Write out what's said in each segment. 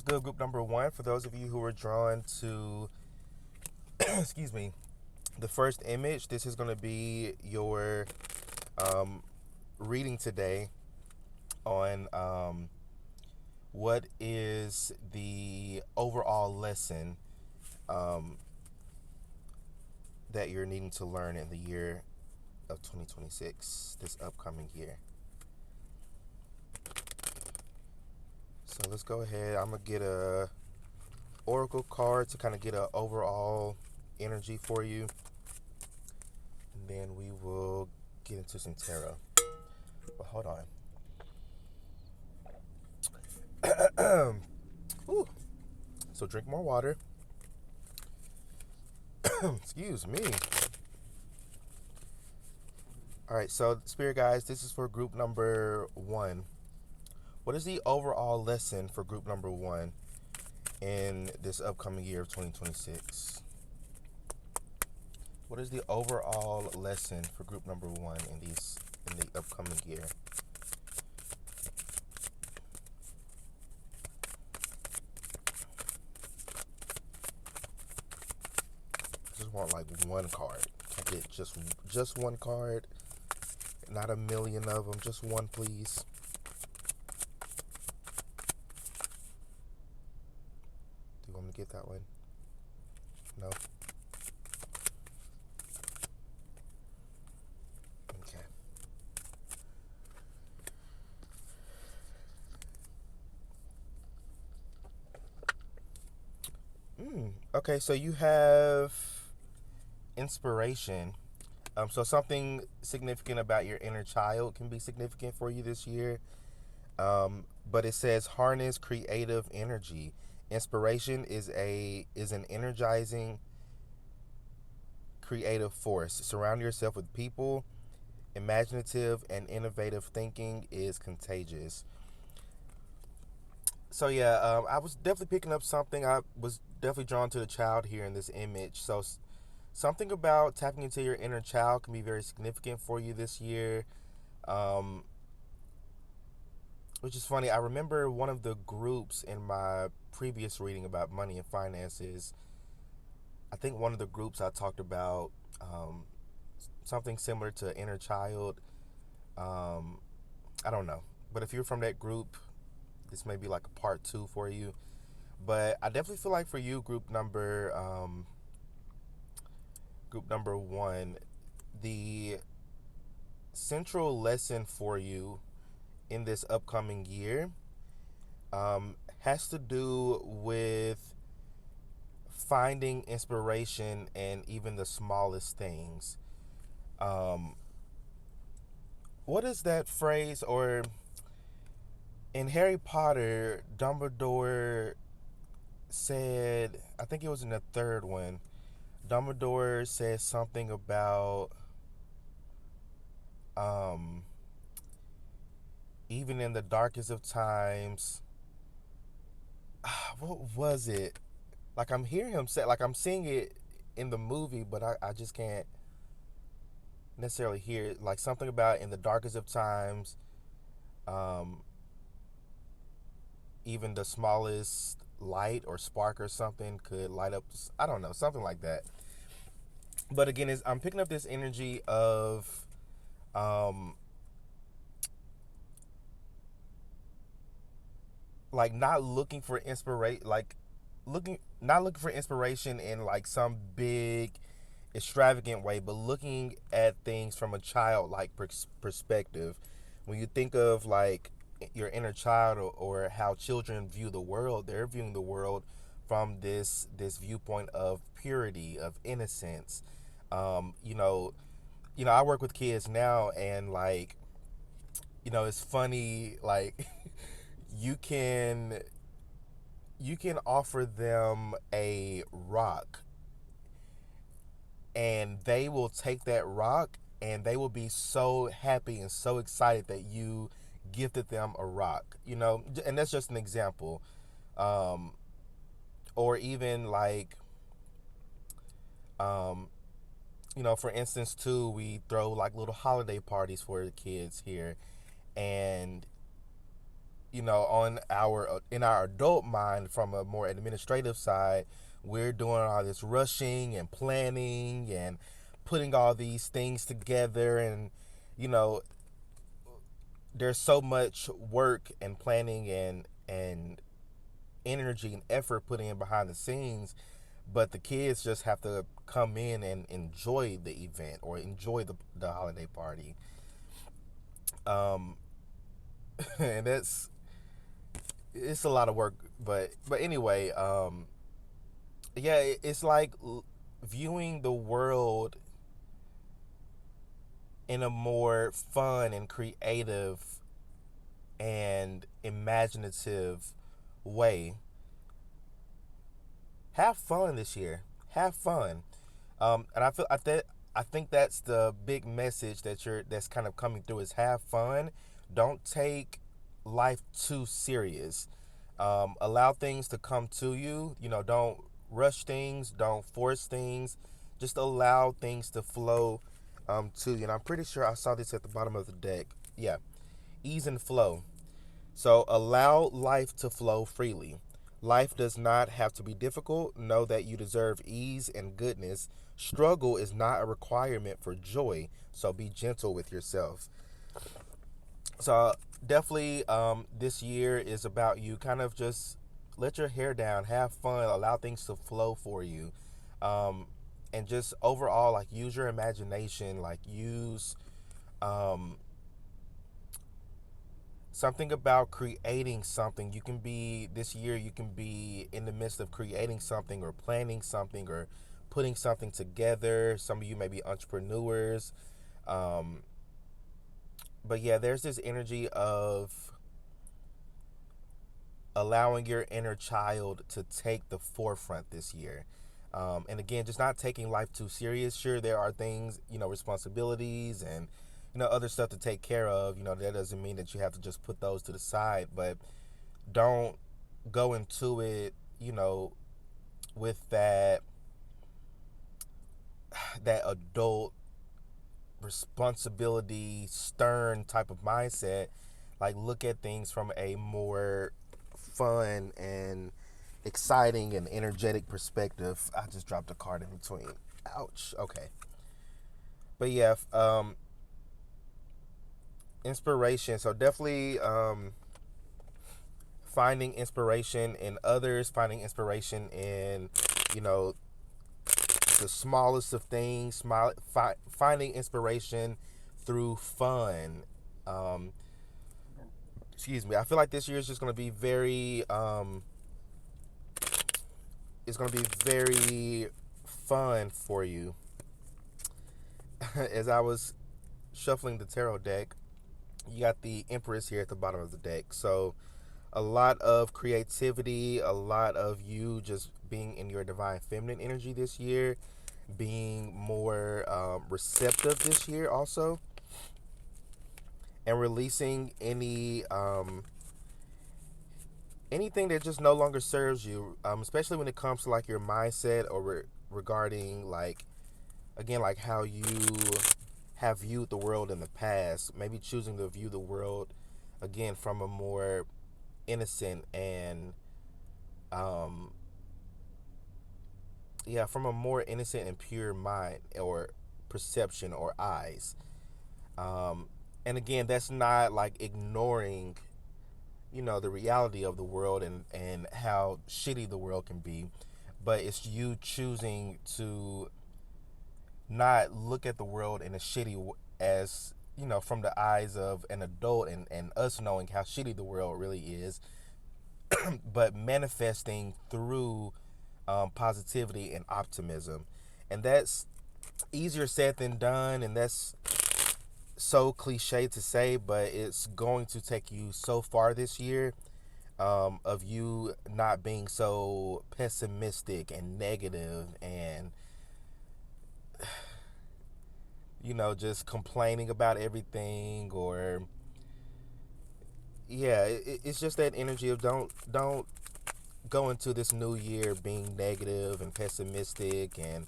good, group number one? For those of you who are drawn to, excuse me, the first image, this is going to be your um, reading today on what is the overall lesson um, that you're needing to learn in the year of 2026, this upcoming year. So let's go ahead. I'm going to get a oracle card to kind of get an overall energy for you. And then we will get into some tarot. But hold on. Whew. So drink more water. Excuse me. All right, so Spirit guys, this is for group number one. What is the overall lesson for group number one in this upcoming year of 2026? What is the overall lesson for group number one in the upcoming year? I just want like one card. I get just one card, not a million of them. Just one, please. Do you want me to get that one? No. Okay. Okay, so you have inspiration. So something significant about your inner child can be significant for you this year. But it says harness creative energy. Inspiration is an energizing creative force. Surround yourself with people. Imaginative and innovative thinking is contagious. So yeah, I was definitely picking up something. I was definitely drawn to the child here in this image. So something about tapping into your inner child can be very significant for you this year. Um, which is funny. I remember one of the groups in my previous reading about money and finances. I think one of the groups I talked about something similar to inner child. Um, I don't know, but if you're from that group, this may be like a part two for you. But I definitely feel like for you, group number one, the central lesson for you in this upcoming year has to do with finding inspiration in even the smallest things. Um, what is that phrase? Or in Harry Potter, Dumbledore said, I think it was in the third one, Dumbledore said something about um, even in the darkest of times. What was it? Like I'm hearing him say, like I'm seeing it in the movie, but I just can't necessarily hear it. Like something about in the darkest of times, um, even the smallest light or spark or something could light up. I don't know, something like that. But again, I'm picking up this energy of um, like not looking for inspiration, like looking not looking for inspiration in like some big extravagant way, but looking at things from a childlike perspective. When you think of like your inner child, or how children view the world, they're viewing the world from this viewpoint of purity, of innocence. um you know I work with kids now, and like, it's funny, like you can offer them a rock, and they will take that rock, and they will be so happy and so excited that you gifted them a rock, and that's just an example. um, or even like, um, for instance too, we throw like little holiday parties for the kids here, and on our in our adult mind from a more administrative side, we're doing all this rushing and planning and putting all these things together, and you know there's so much work and planning and energy and effort put in behind the scenes, but the kids just have to come in and enjoy the event or enjoy the holiday party. um and it's a lot of work, but anyway, yeah, it's like viewing the world in a more fun and creative and imaginative way. Have fun this year. Have fun. And I think that's the big message that's kind of coming through is have fun. Don't take life too serious. Allow things to come to you. Don't rush things. Don't force things. Just allow things to flow to you. And I'm pretty sure I saw this at the bottom of the deck. Yeah, ease and flow. So allow life to flow freely. Life does not have to be difficult. Know that you deserve ease and goodness. Struggle is not a requirement for joy. So be gentle with yourself. So definitely, this year is about you kind of just let your hair down, have fun, allow things to flow for you, um, and just overall like use your imagination, like use um, something about creating something. You can be this year, you can be in the midst of creating something or planning something or putting something together. Some of you may be entrepreneurs. Um, but yeah, there's this energy of allowing your inner child to take the forefront this year. And again, just not taking life too serious. Sure, there are things, responsibilities and, other stuff to take care of. That doesn't mean that you have to just put those to the side, but don't go into it, with that adult responsibility, stern type of mindset. Like, look at things from a more fun and exciting and energetic perspective. I just dropped a card in between. Ouch. Okay. But yeah, inspiration. So definitely, finding inspiration in others, finding inspiration in, you know, the smallest of things, finding inspiration through fun. Um, Excuse me. I feel like this year is just going to be it's going to be very fun for you. As I was shuffling the tarot deck, you got the Empress here at the bottom of the deck. So a lot of creativity, a lot of you just being in your divine feminine energy this year, being more receptive this year also, and releasing anything that just no longer serves you, especially when it comes to like your mindset or regarding like, again, like how you have viewed the world in the past, maybe choosing to view the world again from a more innocent and um yeah, from a more innocent and pure mind or perception or eyes. um and again, that's not like ignoring, the reality of the world and how shitty the world can be, but it's you choosing to not look at the world in a as, from the eyes of an adult, and us knowing how shitty the world really is, but manifesting through positivity and optimism. And that's easier said than done, and that's so cliche to say, but it's going to take you so far this year, of you not being so pessimistic and negative and, just complaining about everything, or yeah, it's just that energy of don't go into this new year being negative and pessimistic and,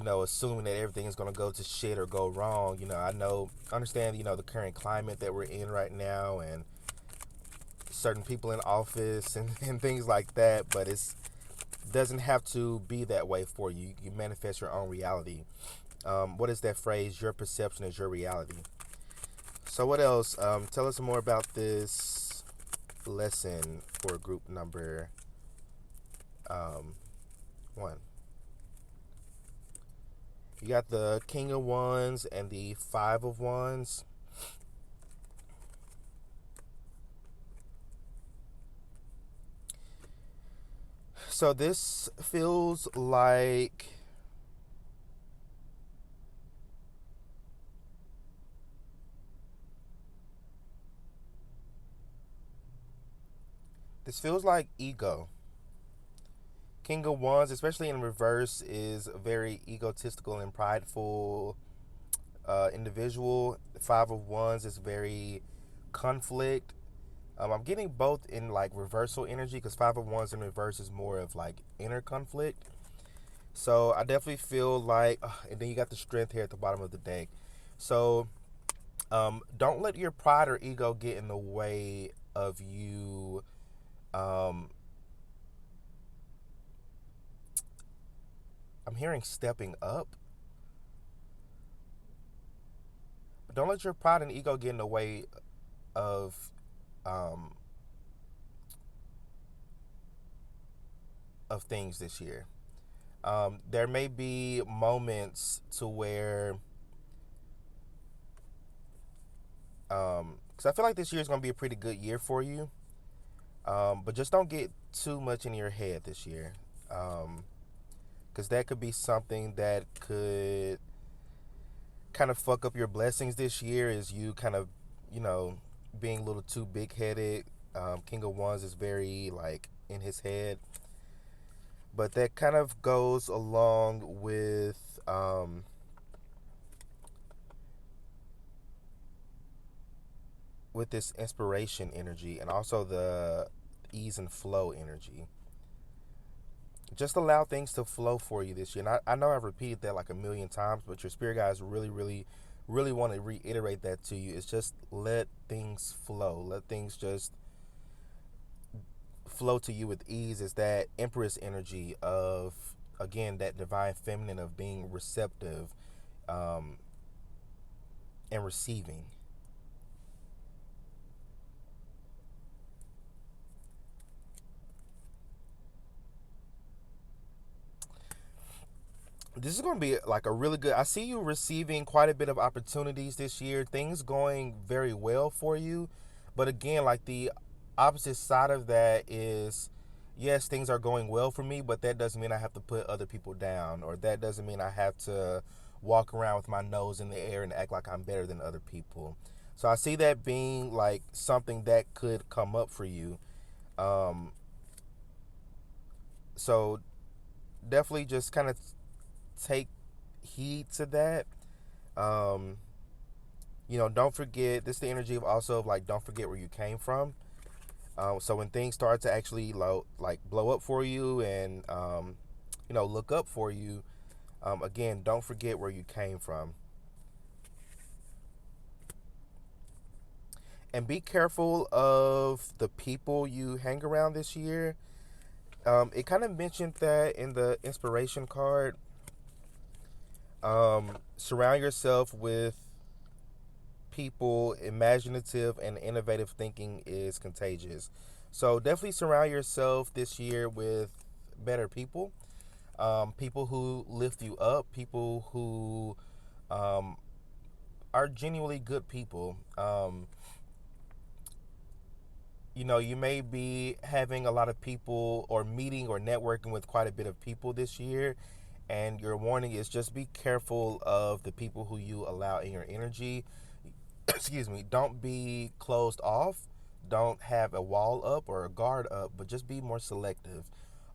assuming that everything is going to go to shit or go wrong. I understand, the current climate that we're in right now, and certain people in office and things like that, but it's doesn't have to be that way for you. You manifest your own reality. What is that phrase? Your perception is your reality. So what else? Tell us more about this lesson for group number um, one. You got the King of Wands and the Five of Wands. So this feels like ego. King of Wands, especially in reverse, is a very egotistical and prideful individual. Five of Wands is very conflict. I'm getting both in like reversal energy because Five of Wands in reverse is more of like inner conflict. So I definitely feel like, and then you got the Strength here at the bottom of the deck. So don't let your pride or ego get in the way of you. Um, I'm hearing stepping up. But don't let your pride and ego get in the way of um, things this year. There may be moments to where, because I feel like this year is going to be a pretty good year for you, but just don't get too much in your head this year, because that could be something that could kind of fuck up your blessings this year. Is you kind of, you know, being a little too big headed. King of Wands is very like in his head, but that kind of goes along with this inspiration energy and also the ease and flow energy. Just allow things to flow for you this year. And I know I've repeated that like a million times, but your spirit guides really, really, really want to reiterate that to you. It's just let things flow. Let things just flow to you with ease. Is that Empress energy of, again, that divine feminine of being receptive um, and receiving. This is going to be like a really good. I see you receiving quite a bit of opportunities this year. Things going very well for you. But again, like the opposite side of that is, yes, things are going well for me, but that doesn't mean I have to put other people down, or that doesn't mean I have to walk around with my nose in the air and act like I'm better than other people. So I see that being like something that could come up for you. Um, so definitely just kind of take heed to that. Um, don't forget, this is the energy of also of like, don't forget where you came from. So when things start to actually like blow up for you and look up for you, again, don't forget where you came from, and be careful of the people you hang around this year. It kind of mentioned that in the inspiration card. Surround yourself with people. Imaginative and innovative thinking is contagious. So definitely surround yourself this year with better people, people who lift you up, people who um, are genuinely good people. You may be having a lot of people or meeting or networking with quite a bit of people this year. And your warning is just be careful of the people who you allow in your energy. Excuse me. Don't be closed off. Don't have a wall up or a guard up, but just be more selective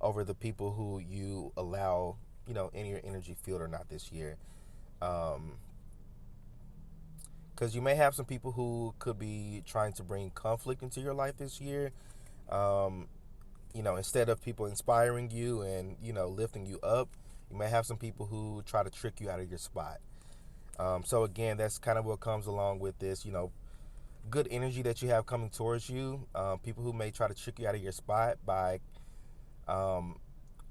over the people who you allow, in your energy field or not this year. Um, because you may have some people who could be trying to bring conflict into your life this year. Um, instead of people inspiring you and, lifting you up, you may have some people who try to trick you out of your spot. So again, that's kind of what comes along with this, good energy that you have coming towards you. People who may try to trick you out of your spot by um,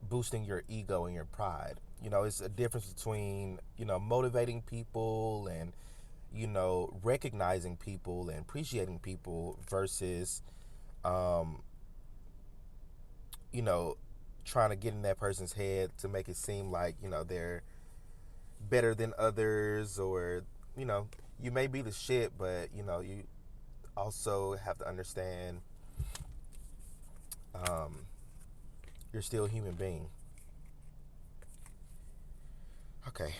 boosting your ego and your pride. It's a difference between, motivating people and, recognizing people and appreciating people versus, um, you know, trying to get in that person's head to make it seem like, they're better than others, or, you know, you may be the shit, but, you also have to understand um, you're still a human being. Okay,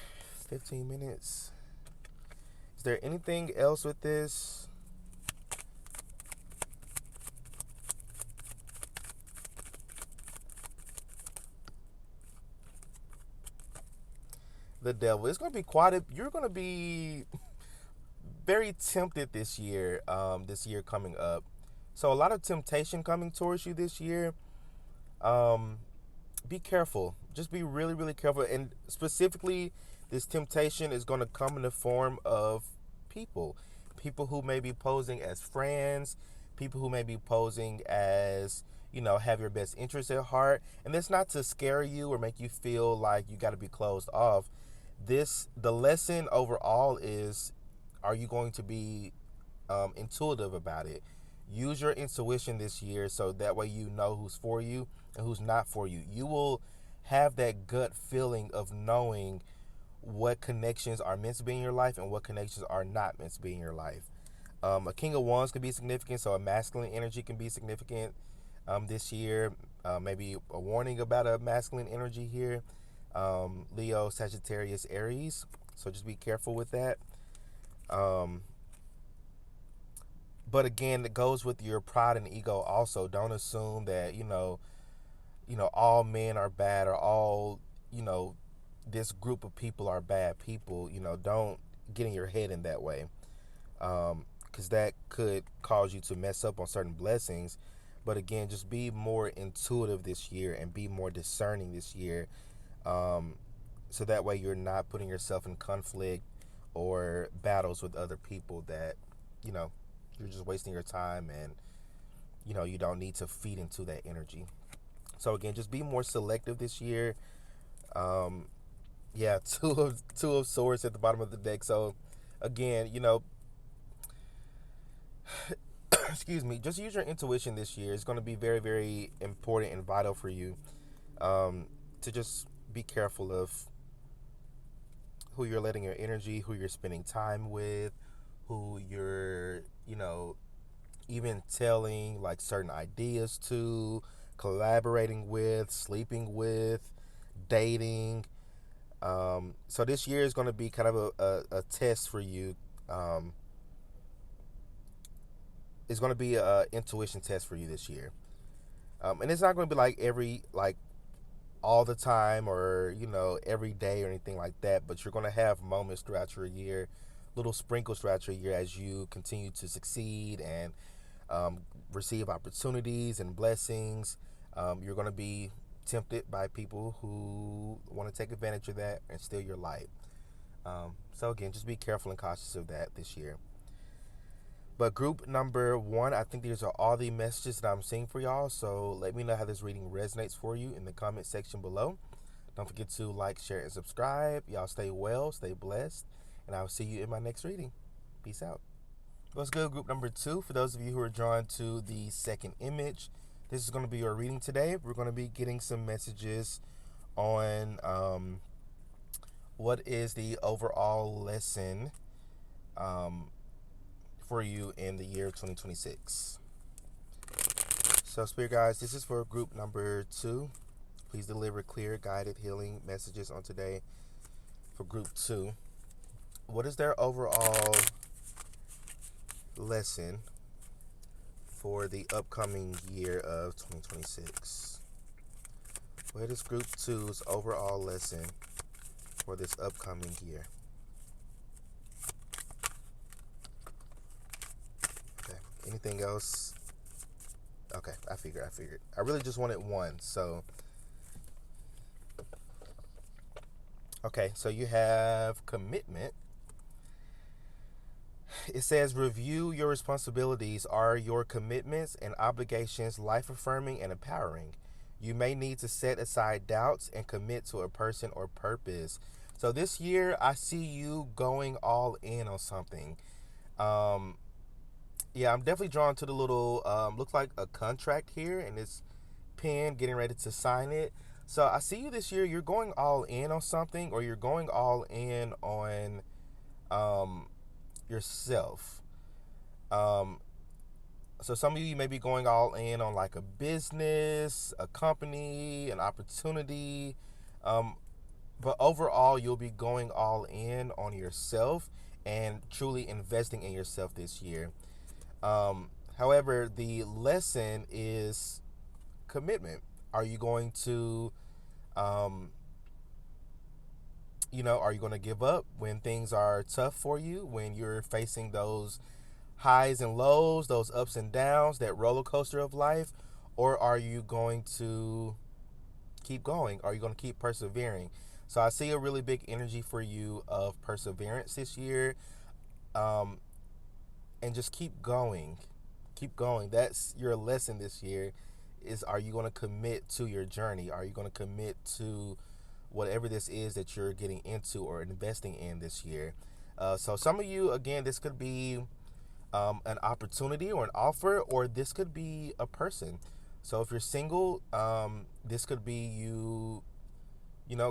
15 minutes. Is there anything else with this? The devil. It's going to be you're going to be very tempted this year, this year coming up. So a lot of temptation coming towards you this year. Um, be careful. Just be really, really careful. And specifically, this temptation is going to come in the form of people. People who may be posing as friends, people who may be posing as, have your best interests at heart. And that's not to scare you or make you feel like you got to be closed off. The lesson overall is, are you going to be intuitive about it? Use your intuition this year so that way you know who's for you and who's not for you. You will have that gut feeling of knowing what connections are meant to be in your life and what connections are not meant to be in your life. A King of Wands can be significant, so a masculine energy can be significant this year. Maybe a warning about a masculine energy here. Leo, Sagittarius, Aries. So just be careful with that. Um, but again, it goes with your pride and ego also. Don't assume that, all men are bad, or all, you know, this group of people are bad people. Don't get in your head in that way. Because that could cause you to mess up on certain blessings. But again, just be more intuitive this year and be more discerning this year. Um, so that way you're not putting yourself in conflict or battles with other people that, you know, you're just wasting your time, and, you don't need to feed into that energy. So again, just be more selective this year. Um, yeah, two of swords at the bottom of the deck. So again, excuse me, just use your intuition this year. It's going to be very, very important and vital for you, um, to just be careful of who you're letting your energy, who you're spending time with, who you're, even telling like certain ideas to, collaborating with, sleeping with, dating. So this year is going to be kind of a test for you. Um, it's going to be a intuition test for you this year. And it's not going to be like all the time, or every day or anything like that, but you're going to have moments throughout your year, little sprinkles throughout your year, as you continue to succeed and receive opportunities and blessings. You're going to be tempted by people who want to take advantage of that and steal your light. So again, just be careful and cautious of that this year. But group number one, I think these are all the messages that I'm seeing for y'all. So let me know how this reading resonates for you in the comment section below. Don't forget to like, share, and subscribe. Y'all stay well, stay blessed, and I'll see you in my next reading. Peace out. Let's go to group number two. For those of you who are drawn to the second image, this is going to be your reading today. We're going to be getting some messages on what is the overall lesson for you in the year 2026. So, Spirit Guides, this is for group number two. Please deliver clear, guided, healing messages on today for group two. What is their overall lesson for the upcoming year of 2026? What is group two's overall lesson for this upcoming year? Okay. Anything else? Okay, I figured. I really just wanted one, so. Okay, so you have commitment, It says, review your responsibilities. Are your commitments and obligations life affirming and empowering? You may need to set aside doubts and commit to a person or purpose. So this year, I see you going all in on something. Um, yeah, I'm definitely drawn to the little, looks like a contract here, and it's pen, getting ready to sign it. So I see you this year, you're going all in on something, or you're going all in on um, yourself. Um, so some of you may be going all in on like a business, a company, an opportunity. Um, but overall, you'll be going all in on yourself and truly investing in yourself this year. However, the lesson is commitment. Are you going to, um, are you going to give up when things are tough for you, when you're facing those highs and lows, those ups and downs, that roller coaster of life? Or are you going to keep going? Are you going to keep persevering? So I see a really big energy for you of perseverance this year. Um, and just keep going. Keep going. That's your lesson this year, is are you going to commit to your journey? Are you going to commit to whatever this is that you're getting into or investing in this year? So some of you, again, this could be an opportunity or an offer, or this could be a person. So if you're single, this could be you,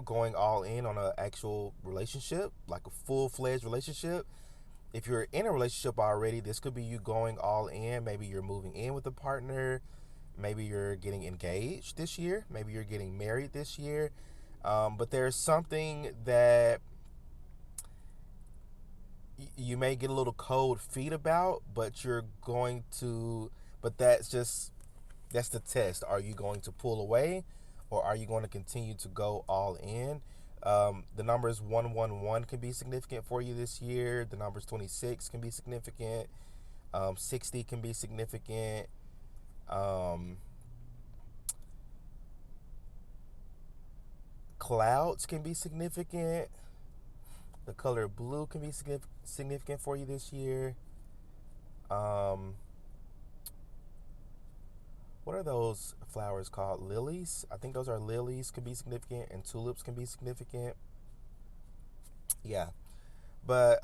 going all in on an actual relationship, like a full-fledged relationship. If you're in a relationship already, this could be you going all in. Maybe you're moving in with a partner. Maybe you're getting engaged this year. Maybe you're getting married this year. But there's something that you may get a little cold feet about, but you're going to, but that's the test. Are you going to pull away, or are you going to continue to go all in? The numbers 111 can be significant for you this year. The numbers 26 can be significant. 60 can be significant. Um, Clouds can be significant. The color blue can be significant for you this year. Um, what are those flowers called? Lilies? I think those are lilies, can be significant, and tulips can be significant. Yeah. But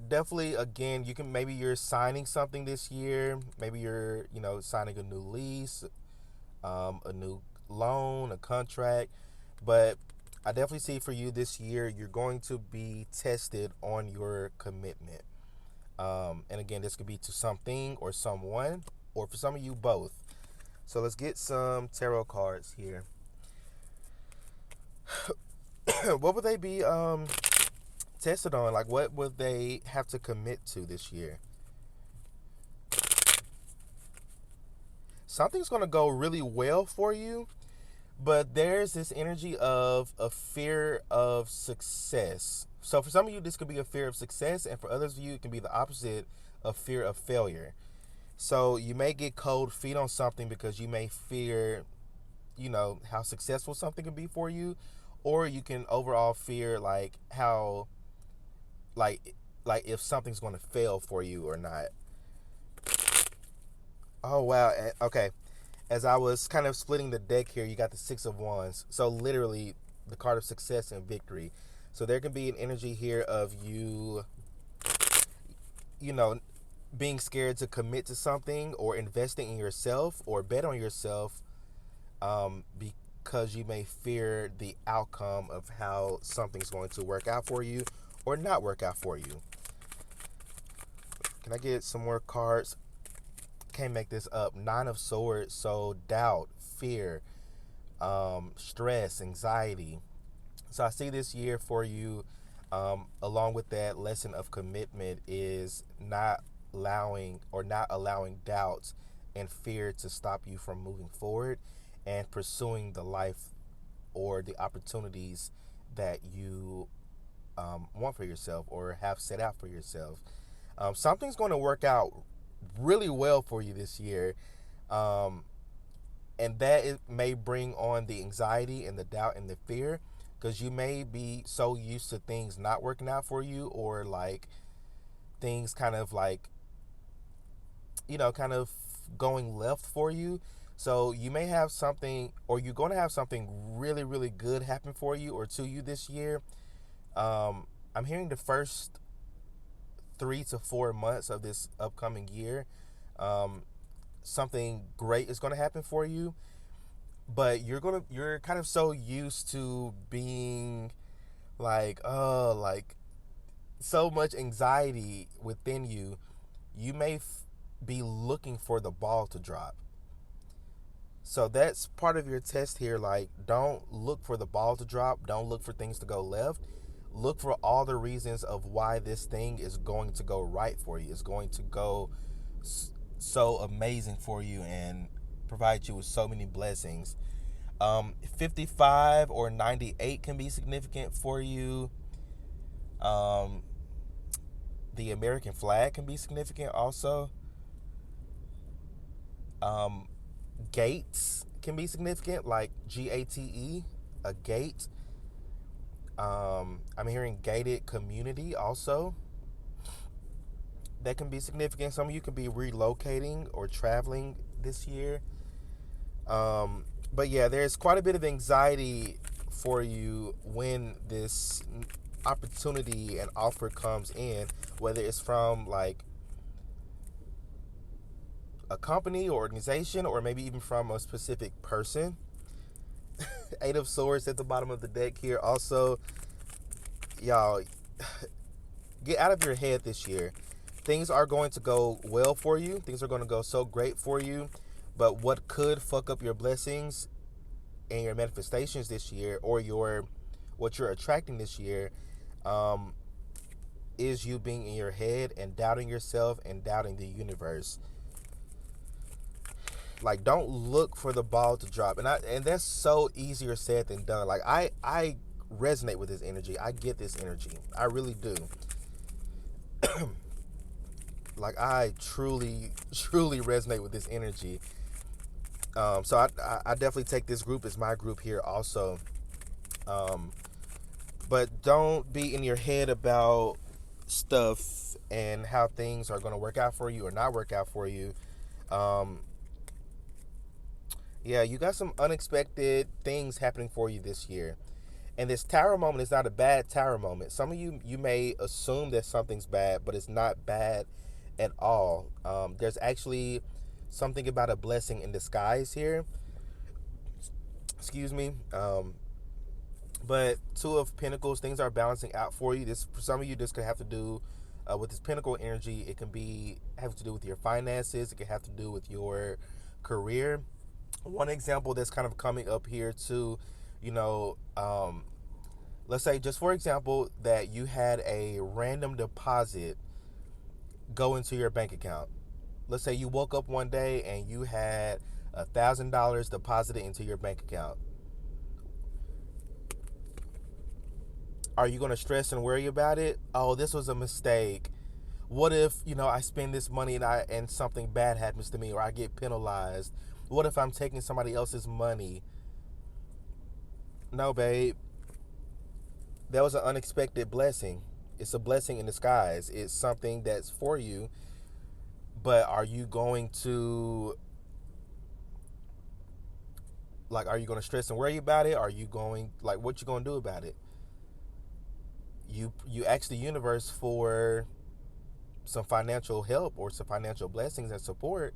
definitely, again, you can, maybe you're signing something this year. Maybe you're, signing a new lease, a new loan, a contract. But I definitely see for you this year, you're going to be tested on your commitment. And again, this could be to something or someone, or for some of you, both. So let's get some tarot cards here. What would they be tested on? Like, what would they have to commit to this year? Something's going to go really well for you, but there's this energy of a fear of success. So for some of you, this could be a fear of success, and for others of you, it can be the opposite of fear of failure. So you may get cold feet on something because you may fear, how successful something can be for you, or you can overall fear like how, like like if something's going to fail for you or not. Oh wow. Okay. As I was kind of splitting the deck here, you got the Six of Wands. So literally the card of success and victory. So there can be an energy here of you, you know, being scared to commit to something, or investing in yourself, or bet on yourself, because you may fear the outcome of how something's going to work out for you or not work out for you. Can I get some more cards? Can't make this up. Nine of Swords. So doubt, fear, stress, anxiety. So I see this year for you, along with that lesson of commitment, is not allowing doubts and fear to stop you from moving forward and pursuing the life or the opportunities that you want for yourself or have set out for yourself. Something's going to work out really well for you this year. Um, and that may bring on the anxiety and the doubt and the fear, because you may be so used to things not working out for you, or like things kind of like, kind of going left for you. So you may have something, or you're going to have something really, really good happen for you or to you this year. I'm hearing the first 3 to 4 months of this upcoming year, um, something great is going to happen for you. But you're kind of so used to being like, oh, like so much anxiety within you, you may be looking for the ball to drop. So that's part of your test here. Like, don't look for the ball to drop. Don't look for things to go left. Look for all the reasons of why this thing is going to go right for you. It's going to go so amazing for you and provide you with so many blessings. 55 or 98 can be significant for you. Um, the American flag can be significant also. Um, Gates can be significant, like GATE, a gate. I'm hearing gated community also. That can be significant. Some of you could be relocating or traveling this year. But yeah, there's quite a bit of anxiety for you when this opportunity and offer comes in, whether it's from like a company or organization, or maybe even from a specific person. Eight of Swords at the bottom of the deck here. Also, y'all, get out of your head this year. Things are going to go well for you. Things are going to go so great for you. But what could fuck up your blessings and your manifestations this year, or what you're attracting this year, is you being in your head and doubting yourself and doubting the universe. Like, don't look for the ball to drop, and that's so easier said than done. Like, I resonate with this energy. I get this energy. I really do. Like, I truly, truly resonate with this energy. So I definitely take this group as my group here also. Um, but don't be in your head about stuff and how things are going to work out for you or not work out for you. Um, yeah, you got some unexpected things happening for you this year. And this tower moment is not a bad tower moment. Some of you may assume that something's bad, but it's not bad at all. There's actually something about a blessing in disguise here. Excuse me. But Two of Pentacles, things are balancing out for you. This, for some of you, this could have to do with this Pentacle energy. It can be have to do with your finances. It can have to do with your career. One example that's kind of coming up here too, you know, let's say, just for example, that you had a random deposit go into your bank account. Let's say you woke up one day and you had $1,000 deposited into your bank account. Are you going to stress and worry about it? Oh, this was a mistake. What if, I spend this money and something bad happens to me, or I get penalized? What if I'm taking somebody else's money? No, babe. That was an unexpected blessing. It's a blessing in disguise. It's something that's for you. But are you going to are you going to stress and worry about it? Are you going what you going to do about it? You ask the universe for some financial help or some financial blessings and support.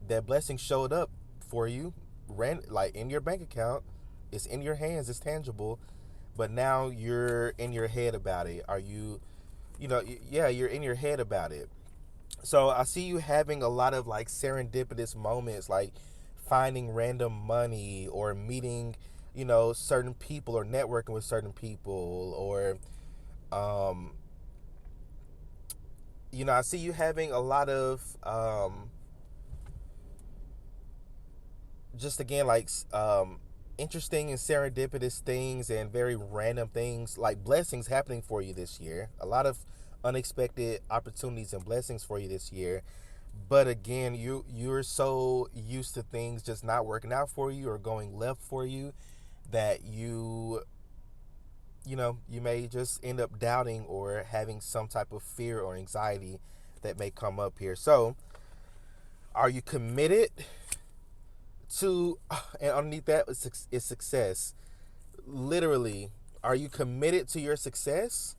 That blessing showed up for you, in your bank account. It's in your hands. It's tangible. But now you're in your head about it. Are you, yeah, you're in your head about it. So I see you having a lot of serendipitous moments, like finding random money or meeting, certain people or networking with certain people, or um, I see you having a lot of just again interesting and serendipitous things and very random things, like blessings happening for you this year. A lot of unexpected opportunities and blessings for you this year. But again, you're so used to things just not working out for you or going left for you that you may just end up doubting or having some type of fear or anxiety that may come up here. So, are you committed to, and underneath that is success? Literally, are you committed to your success?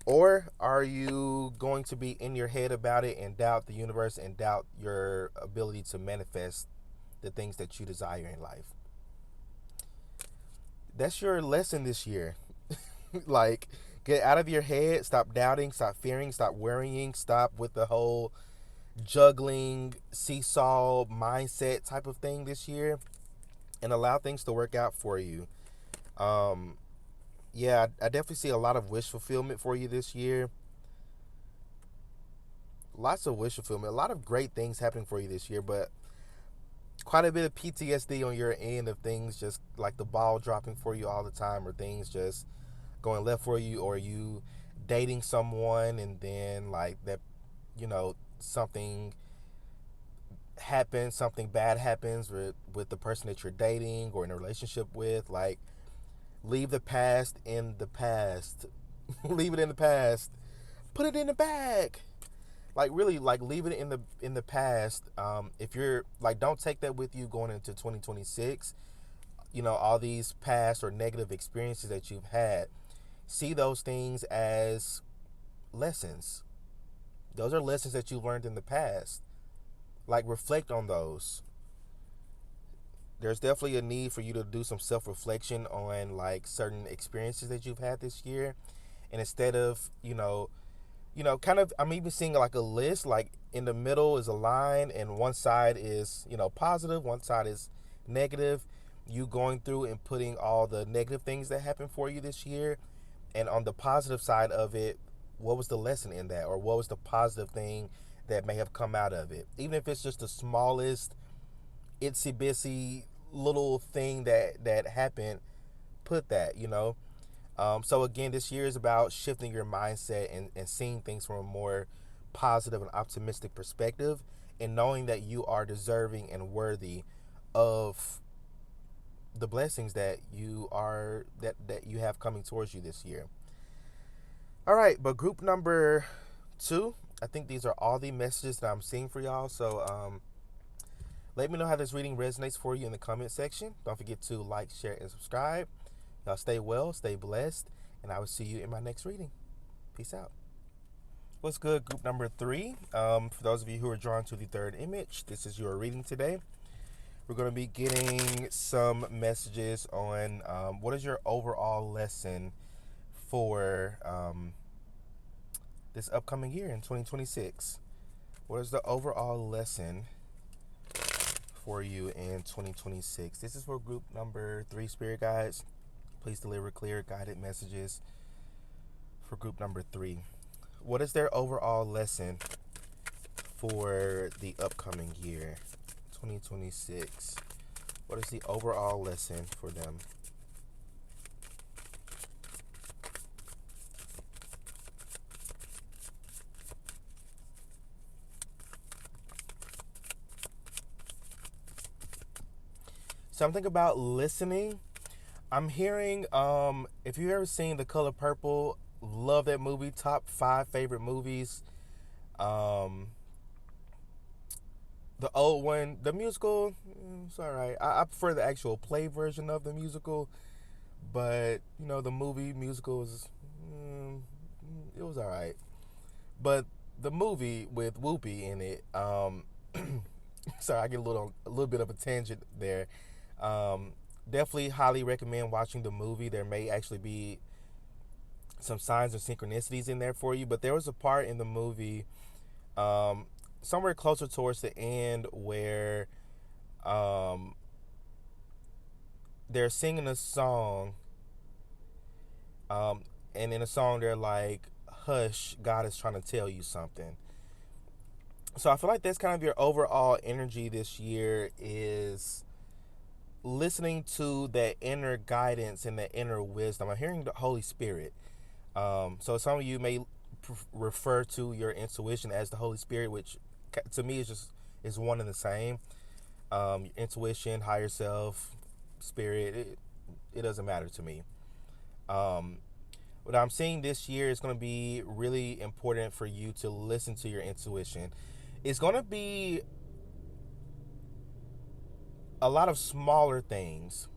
Or are you going to be in your head about it and doubt the universe and doubt your ability to manifest the things that you desire in life? That's your lesson this year. Like, get out of your head, stop doubting, stop fearing, stop worrying, stop with the whole juggling, seesaw mindset type of thing this year, and allow things to work out for you. Um, yeah, I definitely see a lot of wish fulfillment for you this year. Lots of wish fulfillment, a lot of great things happening for you this year, but quite a bit of PTSD on your end of things just like the ball dropping for you all the time, or things just going left for you, or you dating someone and then like that, something happens, something bad happens with the person that you're dating or in a relationship with. Like, leave the past in the past. Leave it in the past. Put it in the bag. Like, really, like, leave it in the past. If you're like, don't take that with you going into 2026. All these past or negative experiences that you've had, see those things as lessons. Those are lessons that you learned in the past. Like, reflect on those. There's definitely a need for you to do some self-reflection on like certain experiences that you've had this year, and instead of kind of, I'm even seeing like a list. Like, in the middle is a line, and one side is positive, one side is negative. You going through and putting all the negative things that happened for you this year, and on the positive side of it, what was the lesson in that, or what was the positive thing that may have come out of it, even if it's just the smallest itsy bitsy little thing that happened. Put that. So again, this year is about shifting your mindset and seeing things from a more positive and optimistic perspective, and knowing that you are deserving and worthy of the blessings that you have coming towards you this year. All right, but group number 2, I think these are all the messages that I'm seeing for y'all. So let me know how this reading resonates for you in the comment section. Don't forget to like, share, and subscribe. Y'all stay well, stay blessed, and I will see you in my next reading. Peace out. What's good, group number 3? For those of you who are drawn to the third image, this is your reading today. We're going to be getting some messages on what is your overall lesson for this upcoming year in 2026. What is the overall lesson for you in 2026? This is for group number 3, spirit guides. Please deliver clear, guided messages for group number 3. What is their overall lesson for the upcoming year, 2026? What is the overall lesson for them? Something about listening. I'm hearing, if you've ever seen The Color Purple, love that movie. Top 5 favorite movies. The old one, the musical, it's all right. I prefer the actual play version of the musical, but the movie musical it was all right. But the movie with Whoopi in it, sorry, I get a little bit of a tangent there. Definitely highly recommend watching the movie. There may actually be some signs of synchronicities in there for you, but there was a part in the movie, somewhere closer towards the end, where they're singing a song, and in a song they're like, hush, God is trying to tell you something. So I feel like that's kind of your overall energy this year, is listening to that inner guidance and that inner wisdom. I'm hearing the Holy Spirit. So some of you may refer to your intuition as the Holy Spirit, which to me is one and the same. Intuition, higher self, spirit, it doesn't matter to me. Um, what I'm seeing this year is going to be really important for you to listen to your intuition. It's going to be a lot of smaller things.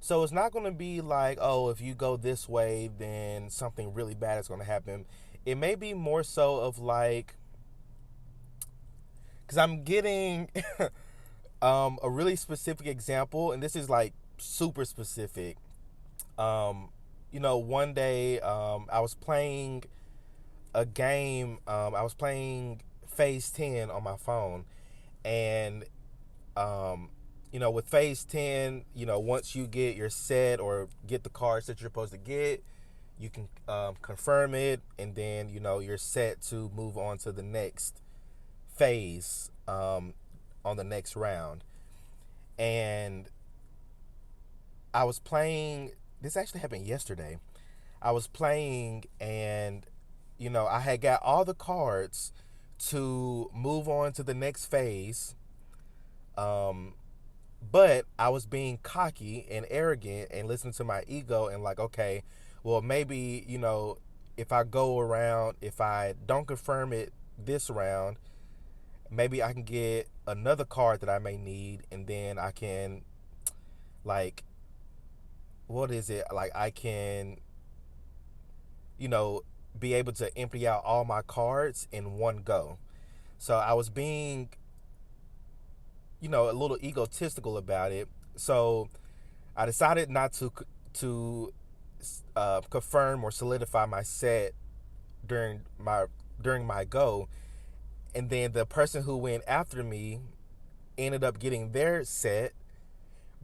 So it's not going to be like, oh, if you go this way, then something really bad is going to happen. It may be more so of like, because I'm getting a really specific example, and this is like super specific. Um, one day I was playing a game. I was playing Phase 10 on my phone, and um, with Phase 10, once you get your set or get the cards that you're supposed to get, you can confirm it, and then you're set to move on to the next phase on the next round. And I was playing. This actually happened yesterday. I was playing, and I had got all the cards to move on to the next phase. Um, but I was being cocky and arrogant and listening to my ego and like, okay, well maybe if I go around, if I don't confirm it this round, maybe I can get another card that I may need, and then I can like, what is it? Like I can, you know, be able to empty out all my cards in one go. So I was being, a little egotistical about it. So I decided not to confirm or solidify my set during my during my go, and then the person who went after me ended up getting their set,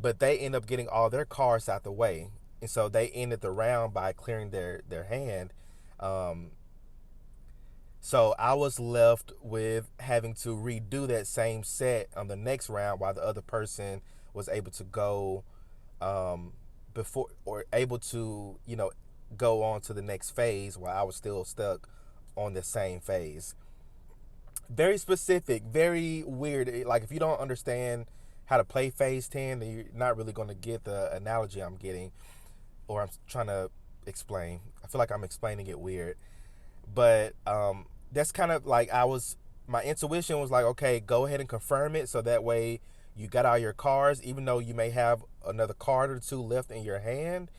but they end up getting all their cards out the way, and so they ended the round by clearing their hand. Um, so I was left with having to redo that same set on the next round, while the other person was able to go um, before, or able to go on to the next phase, while I was still stuck on the same phase. Very specific, very weird. Like if you don't understand how to play phase 10, then you're not really going to get the analogy I'm getting, or I'm trying to explain. I feel like I'm explaining it weird. But that's kind of like, my intuition was like, okay, go ahead and confirm it, so that way you got all your cards. Even though you may have another card or two left in your hand,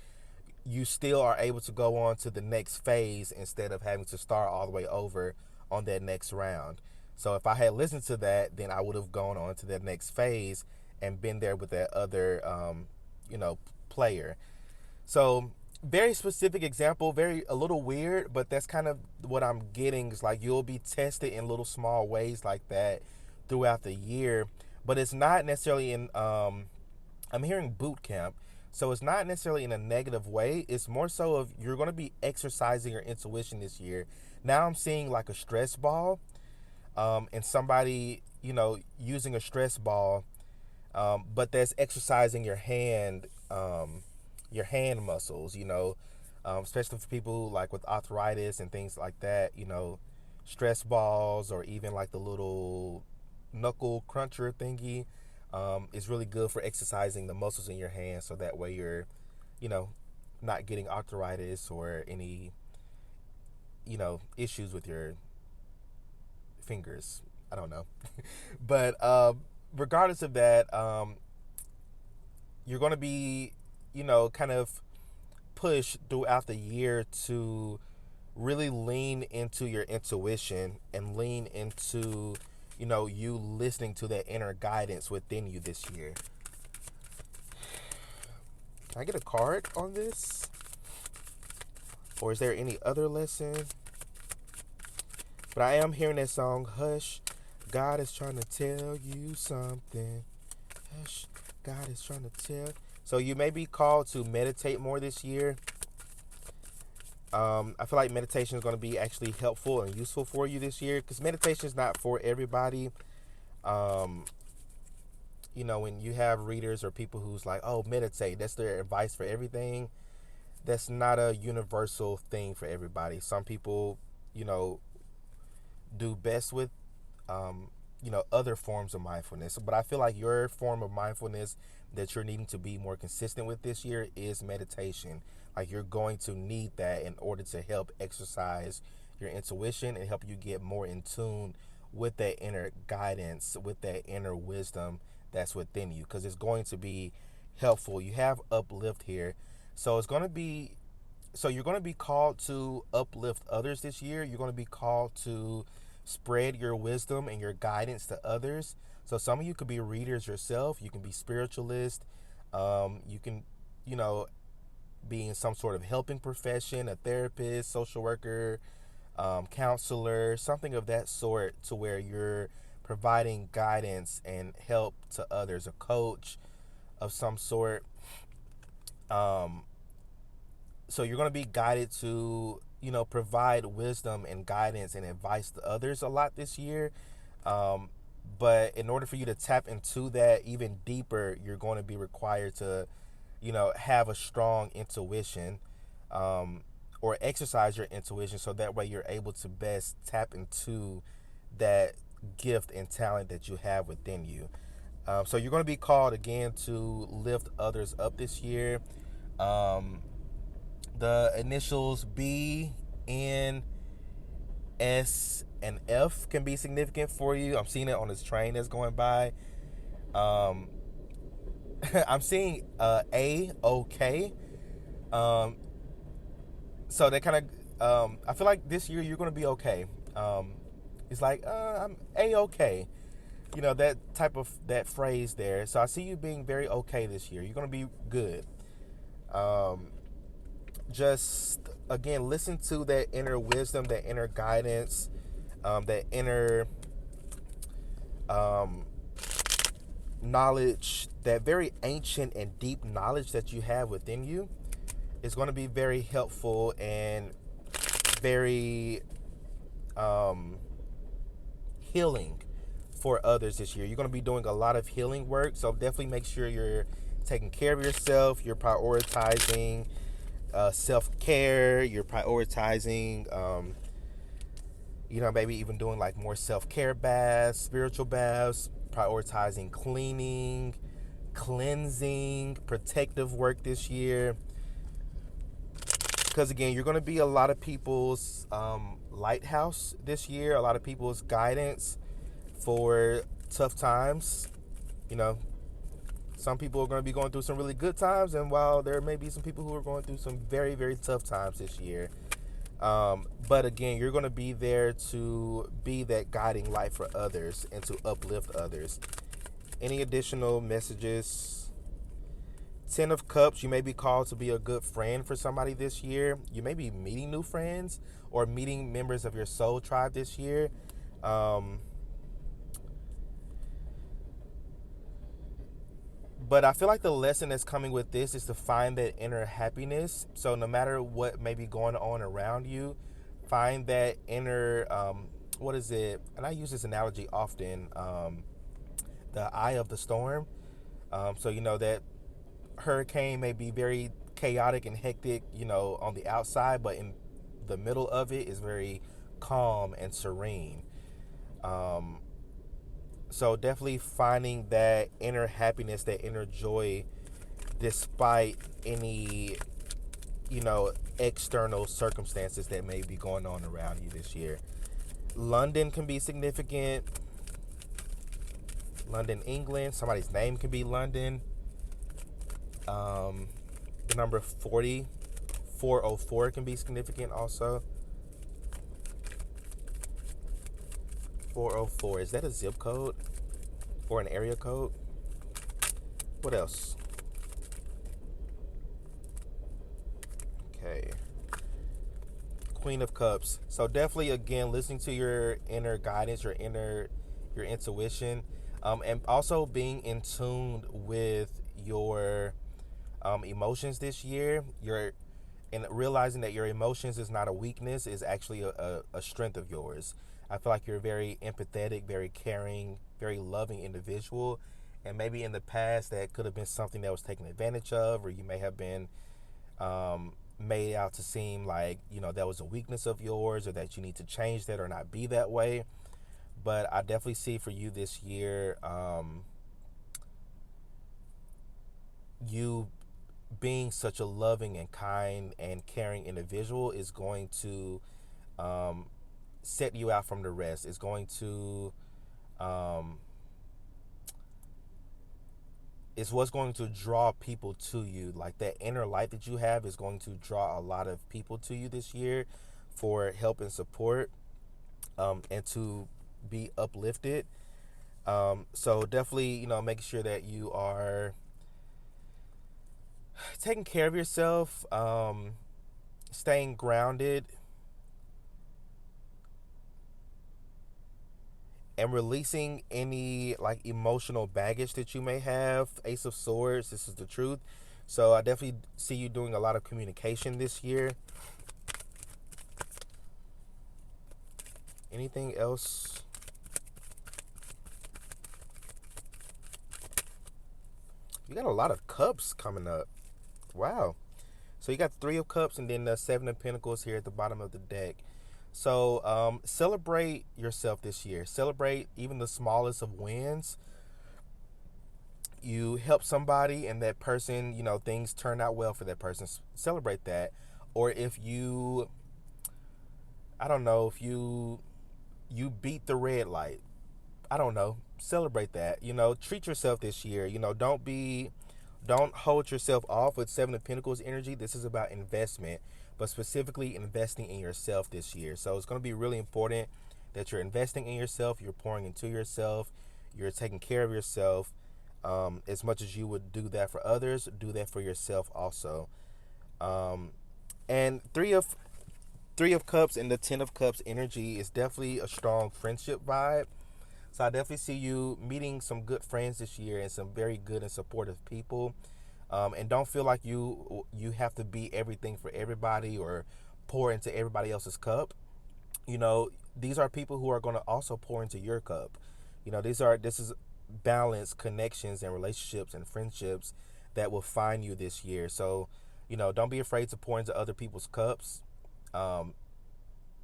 you still are able to go on to the next phase instead of having to start all the way over on that next round. So if I had listened to that, then I would have gone on to that next phase and been there with that other, player. So very specific example, very a little weird, but that's kind of what I'm getting. Is like you'll be tested in little small ways like that throughout the year, but it's not necessarily in. I'm hearing boot camp, so it's not necessarily in a negative way. It's more so of you're going to be exercising your intuition this year. Now I'm seeing like a stress ball, and somebody using a stress ball, but that's exercising your hand muscles, especially for people like with arthritis and things like that, stress balls, or even like the little knuckle cruncher thingy, is really good for exercising the muscles in your hands, so that way you're, you know, not getting arthritis or any, issues with your fingers. I don't know. But regardless of that, you're going to be, kind of pushed throughout the year to really lean into your intuition and lean into, you listening to that inner guidance within you this year. Can I get a card on this? Or is there any other lesson? But I am hearing that song, Hush, God is trying to tell you something. Hush, God is trying to tell. So you may be called to meditate more this year. I feel like meditation is going to be actually helpful and useful for you this year, because meditation is not for everybody. Um, when you have readers or people who's like, oh, meditate, that's their advice for everything. That's not a universal thing for everybody. Some people, do best with, other forms of mindfulness. But I feel like your form of mindfulness that you're needing to be more consistent with this year is meditation. Like, you're going to need that in order to help exercise your intuition and help you get more in tune with that inner guidance, with that inner wisdom that's within you, because it's going to be helpful. You have uplift here. So it's going to be so you're going to be called to uplift others this year. You're going to be called to spread your wisdom and your guidance to others. So some of you could be readers yourself. You can be spiritualists. You can, you know, be in some sort of helping profession, a therapist, social worker, counselor, something of that sort, to where you're providing guidance and help to others, a coach of some sort. Um, so you're going to be guided to, provide wisdom and guidance and advice to others a lot this year. um, but in order for you to tap into that even deeper, you're going to be required to, have a strong intuition, um, or exercise your intuition, so that way you're able to best tap into that gift and talent that you have within you. So you're going to be called again to lift others up this year. um, the initials B, N, S, and F can be significant for you. I'm seeing it on this train that's going by. Um, I'm seeing A, OK. Um, so they kind of, I feel like this year you're going to be okay. It's like, I'm A, OK. That type of, that phrase there. So I see you being very okay this year. You're going to be good. Um, just again, listen to that inner wisdom, that inner guidance, that inner um, knowledge, that very ancient and deep knowledge that you have within you is going to be very helpful and very um, healing for others this year. You're going to be doing a lot of healing work, so definitely make sure you're taking care of yourself. You're prioritizing self-care. You're prioritizing, maybe even doing like more self-care baths, spiritual baths, prioritizing cleaning, cleansing, protective work this year. Because again, you're going to be a lot of people's lighthouse this year, a lot of people's guidance for tough times. You know, some people are going to be going through some really good times, and while there may be some people who are going through some very, very tough times this year. But again, you're going to be there to be that guiding light for others and to uplift others. Any additional messages? 10 of Cups, you may be called to be a good friend for somebody this year. You may be meeting new friends or meeting members of your soul tribe this year. Um, But I feel like the lesson that's coming with this is to find that inner happiness. So no matter what may be going on around you, find that inner, what is it? And I use this analogy often, the eye of the storm. So, that hurricane may be very chaotic and hectic, on the outside, but in the middle of it is very calm and serene. Um, so definitely finding that inner happiness, that inner joy, despite any, external circumstances that may be going on around you this year. London can be significant. London, England. Somebody's name can be London. The number 404 can be significant also. 404. Is that a zip code or an area code? What else? Okay. Queen of Cups. So definitely, again, listening to your inner guidance, your intuition, and also being in tune with your emotions this year. And realizing that your emotions is not a weakness, is actually a strength of yours. I feel like you're a very empathetic, very caring, very loving individual. And maybe in the past that could have been something that was taken advantage of, or you may have been made out to seem like, that was a weakness of yours, or that you need to change that or not be that way. But I definitely see for you this year, you being such a loving and kind and caring individual is going to um, set you out from the rest. It's going to um, it's what's going to draw people to you. Like that inner light that you have is going to draw a lot of people to you this year for help and support, and to be uplifted. So definitely, making sure that you are taking care of yourself, staying grounded, and releasing any like emotional baggage that you may have. Ace of Swords, this is the truth. So I definitely see you doing a lot of communication this year. Anything else? You got a lot of cups coming up. Wow. So you got Three of Cups and then the Seven of Pentacles here at the bottom of the deck. So celebrate yourself this year. Celebrate even the smallest of wins. You help somebody and that person, things turn out well for that person. Celebrate that. Or if you, I don't know, if you beat the red light, I don't know, celebrate that. Treat yourself this year. Don't hold yourself off with Seven of Pentacles energy. This is about investment, but specifically investing in yourself this year. So it's going to be really important that you're investing in yourself, you're pouring into yourself, you're taking care of yourself. As much as you would do that for others, do that for yourself also. Um, and Three of Cups and the Ten of Cups energy is definitely a strong friendship vibe. So I definitely see you meeting some good friends this year and some very good and supportive people. And don't feel like you have to be everything for everybody or pour into everybody else's cup. These are people who are going to also pour into your cup. This is balance, connections, and relationships and friendships that will find you this year. So, don't be afraid to pour into other people's cups. Um,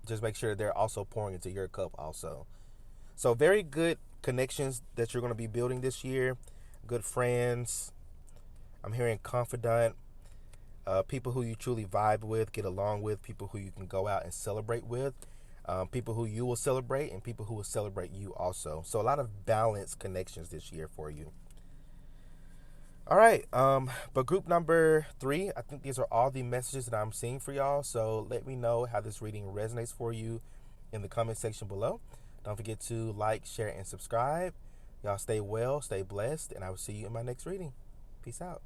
just make sure they're also pouring into your cup also. So very good connections that you're going to be building this year. Good friends. I'm hearing confidant. People who you truly vibe with, get along with, people who you can go out and celebrate with, people who you will celebrate, and people who will celebrate you also. So a lot of balanced connections this year for you. All right, but group number 3, I think these are all the messages that I'm seeing for y'all. So let me know how this reading resonates for you in the comment section below. Don't forget to like, share, and subscribe. Y'all stay well, stay blessed, and I will see you in my next reading. Peace out.